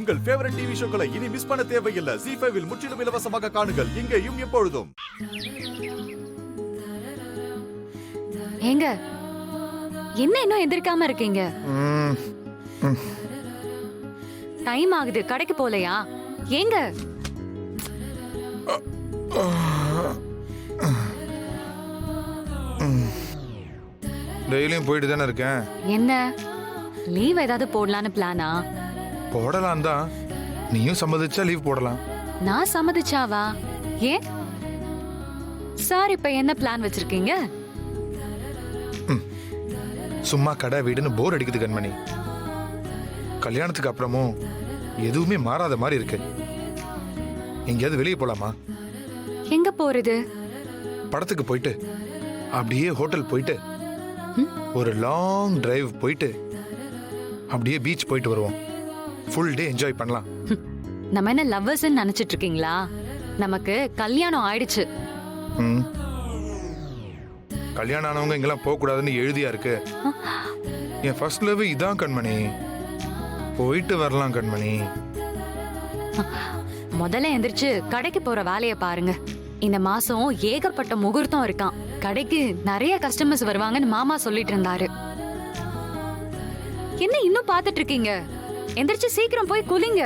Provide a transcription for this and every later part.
உங்கள் favourite TV ஷோக்களை இனி miss பண்ண தேவையில்லை. ZEE5 இல் முற்றிலும் இலவசமாக காணுங்கள். இங்கேயும் எப்பொழுதும். ஏங்க என்ன இன்னும் எந்திரிக்காம இருக்கீங்க? டைம் ஆகுது, கடைக்கு போலையா? ஏங்க டெய்லியும் போயிட்டு தானே இருக்கேன். என்ன லீவ் ஏதாவது போடலான்னு பிளானா? போடலாம் தான். நீயும் சம்மதிச்சா லீவ் போடலாம். நான் சம்மதிச்சாவா? ஏன் சார் இப்ப என்ன பிளான் வச்சிருக்கீங்க? சும்மா கடை வீடுன்னு போர் அடிக்குது கண்மணி. கல்யாணத்துக்கு அப்புறமும் எதுவுமே மாறாத மாதிரி இருக்கு. எங்கேயாவது வெளியே போலாமா? எங்க போறது? படத்துக்கு போயிட்டு அப்படியே ஹோட்டல் போயிட்டு ஒரு லாங் டிரைவ் போயிட்டு அப்படியே பீச் போயிட்டு வருவோம். ஃபுல் டே என்ஜாய் பண்ணலாம். நம்ம என்ன லவ்வர்ஸ் நினைச்சிட்டு இருக்கீங்களா? நமக்கு கல்யாணம் ஆயிடுச்சு. கல்யாணம் ஆனவங்க இங்கெல்லாம் போக கூடாதுன்னு எழுதியா இருக்கு. என் ஃபர்ஸ்ட் லவ் இதான் கண்மணி. போயிட்டு வரலாம் கண்மணி. முதல்ல எந்திரிச்சு கடைக்கு போற வேலைய பாருங்க. இந்த மாசம் ஏகப்பட்ட முகூர்த்தம் இருக்கான். கடைக்கு நிறைய கஸ்டமர்ஸ் வருவாங்கன்னு மாமா சொல்லிட்டு இருந்தாரு. என்ன இன்னும் பாத்துட்டு இருக்கீங்க? எந்திரிச்சு சீக்கிரம் போய் குளிங்க.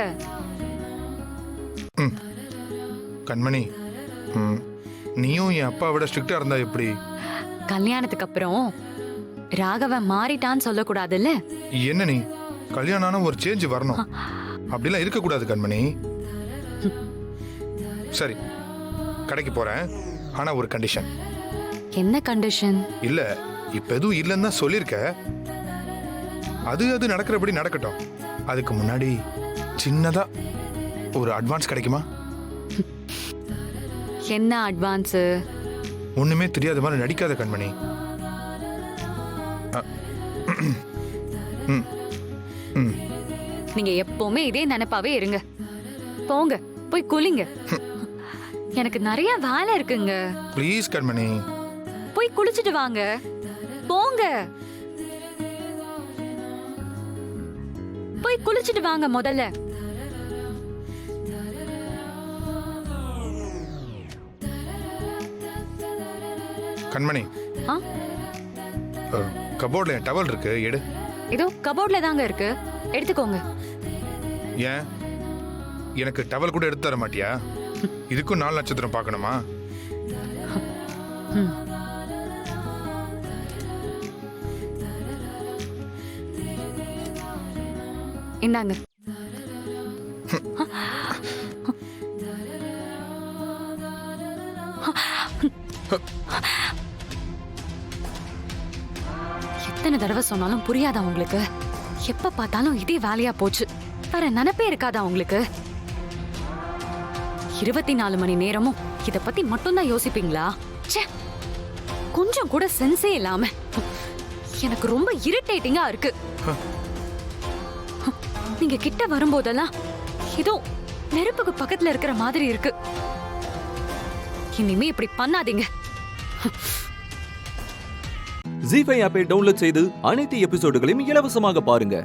கண்மணி, நீயும் என் அப்பா விட ஸ்ட்ரிக்டா இருந்தா எப்படி? கல்யாணத்துக்கு அப்புறம் ராகவன் மாறிட்டான்னு சொல்லக்கூடாதுல்ல? என்ன நீ கல்யாணம் ஆன ஒரு சேஞ்ச் வரணும். அப்படிலாம் இருக்க கூடாது கண்மணி. சரி, கடைக்கு போறேன். ஆனா ஒரு கண்டிஷன். என்ன கண்டிஷன்? இல்ல, இப்ப எதுவும் இல்லன்னு தான் சொல்லிருக்க. அது நடக்கிறபடி நடக்கட்டும். அதுக்கு முன்னாடி சின்னதா ஒரு அட்வான்ஸ் கிடைக்குமா? என்ன அட்வான்ஸ்? ஒண்ணுமே தெரியாத மாதிரி நடிக்காத கண்மணி. நீங்க எப்பவுமே இதே நினைப்பாவே இருங்க. போங்க போய் குளிங்க. எனக்கு நிறைய வேலை இருக்குங்க. ப்ளீஸ் கண்மணி. போய் குளிச்சிட்டு வாங்க. போங்க போய் குளிச்சிட்டு வாங்க முதல்ல. கண்மணி, கபோர்ட்ல டவல் இருக்கு, எடு. இதோ கபோர்ட்ல தாங்க இருக்கு, எடுத்துக்கோங்க. ஏன் எனக்கு டவல் கூட எடுத்து தர மாட்டியா? இதுக்கும் 4 நட்சத்திரம் பார்க்கணுமா? இந்தாங்க. எத்தனை தடவை சொன்னாலும் புரியாதா உங்களுக்கு? எப்ப பார்த்தாலும் இதே வேலையா போச்சு. வேற நினைப்பே இருக்காதா உங்களுக்கு? 24 மணி நேரமும் இத பத்தி மட்டும்தான் யோசிப்பீங்களா? கொஞ்சம் கூட சென்ஸே இல்லாம எனக்கு ரொம்ப இரிட்டேட்டிங்கா இருக்கு. நீங்க கிட்ட வரும்போதெல்லாம் ஏதோ நெருப்புக்கு பக்கத்துல இருக்கிற மாதிரி இருக்கு. இனிமே இப்படி பண்ணாதீங்க. ZEE5 ஆப்பை டவுன்லோட் செய்து அனைத்து எபிசோடுகளையும் இலவசமாக பாருங்க.